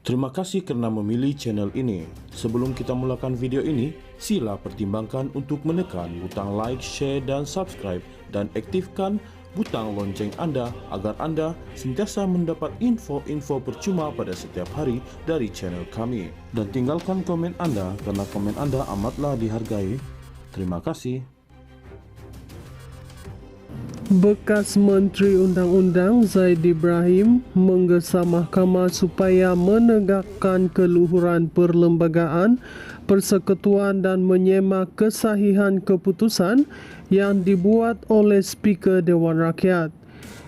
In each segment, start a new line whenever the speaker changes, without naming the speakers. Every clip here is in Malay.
Terima kasih karena memilih channel ini. Sebelum kita mulakan video ini, sila pertimbangkan untuk menekan butang like, share, dan subscribe, dan aktifkan butang lonceng Anda agar Anda sentiasa mendapat info-info percuma pada setiap hari dari channel kami. Dan tinggalkan komen Anda karena komen Anda amatlah dihargai. Terima kasih.
Bekas Menteri Undang-Undang Zaid Ibrahim menggesa Mahkamah supaya menegakkan keluhuran perlembagaan, persekutuan dan menyemak kesahihan keputusan yang dibuat oleh Speaker Dewan Rakyat.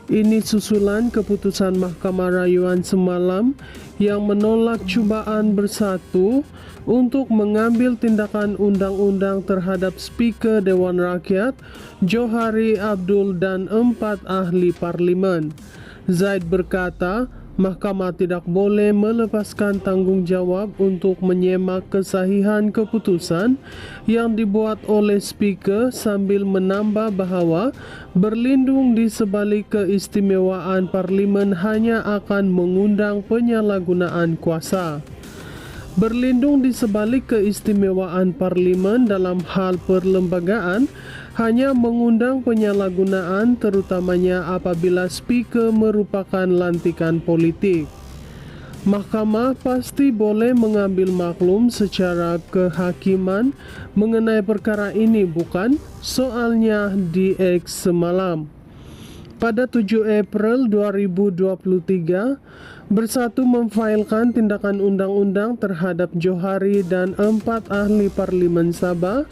Ini susulan keputusan Mahkamah Rayuan semalam yang menolak cubaan bersatu untuk mengambil tindakan undang-undang terhadap Speaker Dewan Rakyat, Johari Abdul dan 4 ahli parlimen. Zaid berkata, Mahkamah tidak boleh melepaskan tanggungjawab untuk menyemak kesahihan keputusan yang dibuat oleh Speaker sambil menambah bahawa berlindung di sebalik keistimewaan parlimen hanya akan mengundang penyalahgunaan kuasa. Berlindung di sebalik keistimewaan parlimen dalam hal perlembagaan hanya mengundang penyalahgunaan, terutamanya apabila speaker merupakan lantikan politik. Mahkamah pasti boleh mengambil maklum secara kehakiman mengenai perkara ini, bukan? Soalnya di X semalam. Pada 7 April 2023, Bersatu memfailkan tindakan undang-undang terhadap Johari dan 4 ahli parlimen Sabah,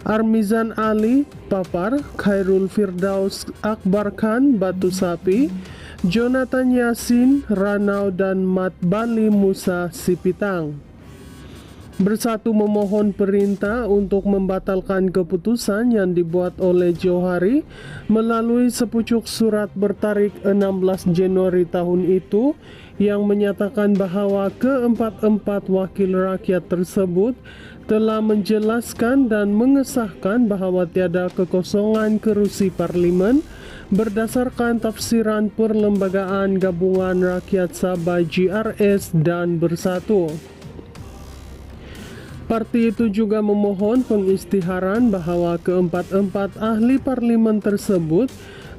Armizan Ali, Papar, Khairul Firdaus Akbar Khan, Batu Sapi, Jonathan Yasin, Ranau dan Mat Bali Musa, Sipitang. Bersatu memohon perintah untuk membatalkan keputusan yang dibuat oleh Johari melalui sepucuk surat bertarik 16 Januari tahun itu yang menyatakan bahawa keempat-empat wakil rakyat tersebut telah menjelaskan dan mengesahkan bahawa tiada kekosongan kerusi parlimen berdasarkan tafsiran Perlembagaan Gabungan Rakyat Sabah GRS dan Bersatu. Parti itu juga memohon pengisytiharan bahawa keempat-empat ahli parlimen tersebut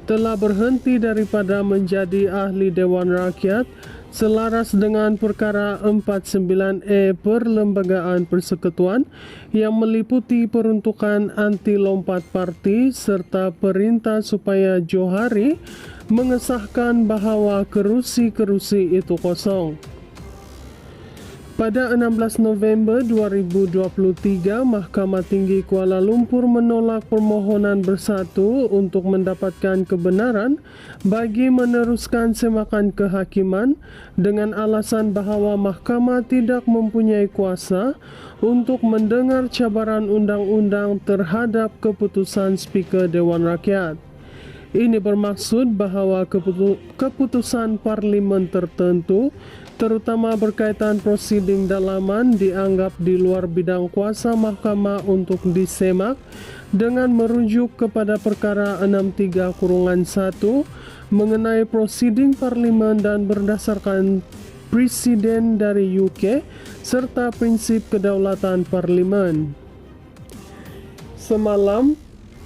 telah berhenti daripada menjadi ahli Dewan Rakyat selaras dengan perkara 49E Perlembagaan Persekutuan yang meliputi peruntukan anti lompat parti serta perintah supaya Johari mengesahkan bahawa kerusi-kerusi itu kosong. Pada 16 November 2023, Mahkamah Tinggi Kuala Lumpur menolak permohonan Bersatu untuk mendapatkan kebenaran bagi meneruskan semakan kehakiman dengan alasan bahawa Mahkamah tidak mempunyai kuasa untuk mendengar cabaran undang-undang terhadap keputusan Speaker Dewan Rakyat. Ini bermaksud bahawa keputusan parlimen tertentu, terutama berkaitan prosiding dalaman, dianggap di luar bidang kuasa mahkamah untuk disemak dengan merujuk kepada perkara 63-1 mengenai prosiding parlimen dan berdasarkan presiden dari UK serta prinsip kedaulatan parlimen. Semalam,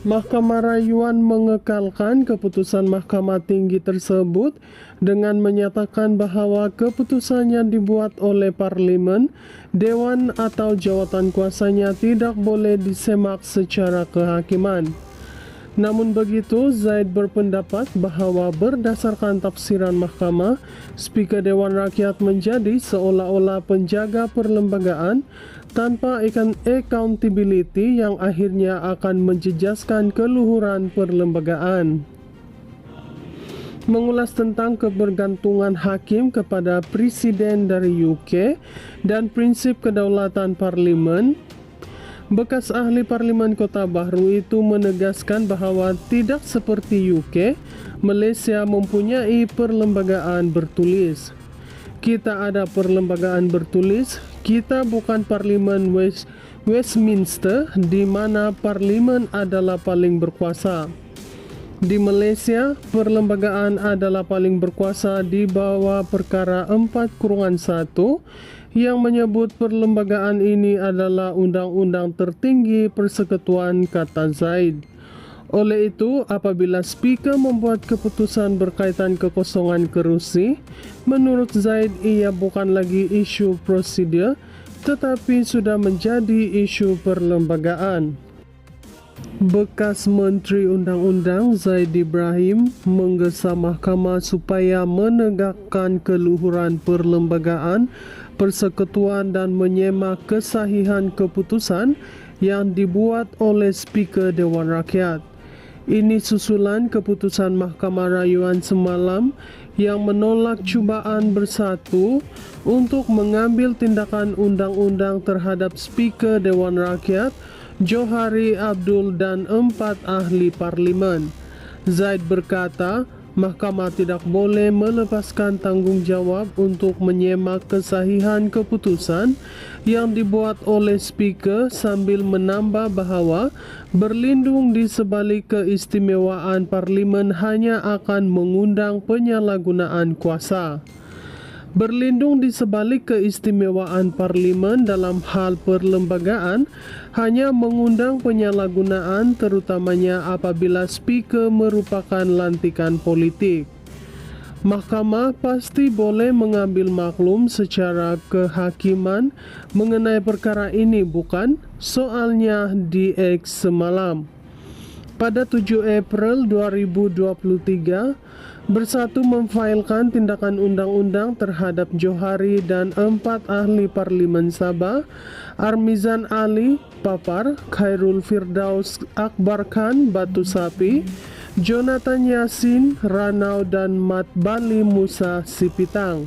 Mahkamah Rayuan mengekalkan keputusan Mahkamah Tinggi tersebut dengan menyatakan bahawa keputusan yang dibuat oleh Parlimen, Dewan atau jawatan kuasanya tidak boleh disemak secara kehakiman. Namun begitu, Zaid berpendapat bahawa berdasarkan tafsiran Mahkamah, Speaker Dewan Rakyat menjadi seolah-olah penjaga perlembagaan tanpa accountability yang akhirnya akan menjejaskan keluhuran perlembagaan. Mengulas tentang kebergantungan hakim kepada presiden dari UK dan prinsip kedaulatan parlimen, bekas ahli parlimen Kota Bahru itu menegaskan bahawa tidak seperti UK, Malaysia mempunyai perlembagaan bertulis. Kita ada perlembagaan bertulis, kita bukan parlimen Westminster di mana parlimen adalah paling berkuasa. Di Malaysia, perlembagaan adalah paling berkuasa di bawah perkara 4-1 yang menyebut perlembagaan ini adalah undang-undang tertinggi persekutuan, kata Zaid. Oleh itu, apabila speaker membuat keputusan berkaitan kekosongan kerusi, menurut Zaid ia bukan lagi isu prosedur, tetapi sudah menjadi isu perlembagaan. Bekas Menteri Undang-Undang Zaid Ibrahim menggesa mahkamah supaya menegakkan keluhuran perlembagaan, persekutuan dan menyemak kesahihan keputusan yang dibuat oleh Speaker Dewan Rakyat. Ini susulan keputusan Mahkamah Rayuan semalam yang menolak cubaan bersatu untuk mengambil tindakan undang-undang terhadap Speaker Dewan Rakyat Johari Abdul dan 4 ahli parlimen. Zaid berkata, mahkamah tidak boleh melepaskan tanggungjawab untuk menyemak kesahihan keputusan yang dibuat oleh speaker sambil menambah bahawa berlindung di sebalik keistimewaan parlimen hanya akan mengundang penyalahgunaan kuasa. Berlindung di sebalik keistimewaan parlimen dalam hal perlembagaan hanya mengundang penyalahgunaan, terutamanya apabila speaker merupakan lantikan politik. Mahkamah pasti boleh mengambil maklum secara kehakiman mengenai perkara ini, bukan? Soalnya di X semalam. Pada 7 April 2023, Bersatu memfailkan tindakan undang-undang terhadap Johari dan 4 ahli parlimen Sabah, Armizan Ali, Papar, Khairul Firdaus Akbar Khan, Batu Sapi, Jonathan Yasin, Ranau dan Mat Bali Musa, Sipitang.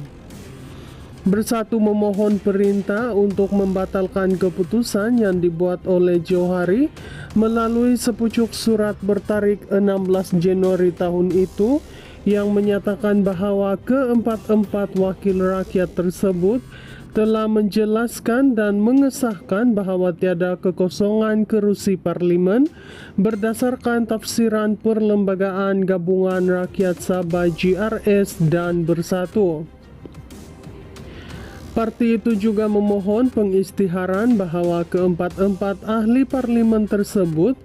Bersatu memohon perintah untuk membatalkan keputusan yang dibuat oleh Johari melalui sepucuk surat bertarik 16 Januari tahun itu yang menyatakan bahawa keempat-empat wakil rakyat tersebut telah menjelaskan dan mengesahkan bahawa tiada kekosongan kerusi parlimen berdasarkan tafsiran Perlembagaan Gabungan Rakyat Sabah GRS dan Bersatu. Parti itu juga memohon pengisytiharan bahawa keempat-empat ahli parlimen tersebut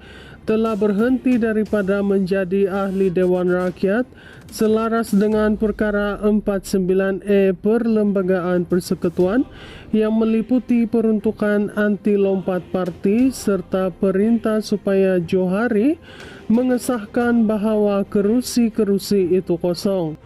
telah berhenti daripada menjadi ahli Dewan Rakyat selaras dengan perkara 49E Perlembagaan Persekutuan yang meliputi peruntukan anti lompat parti serta perintah supaya Johari mengesahkan bahawa kerusi-kerusi itu kosong.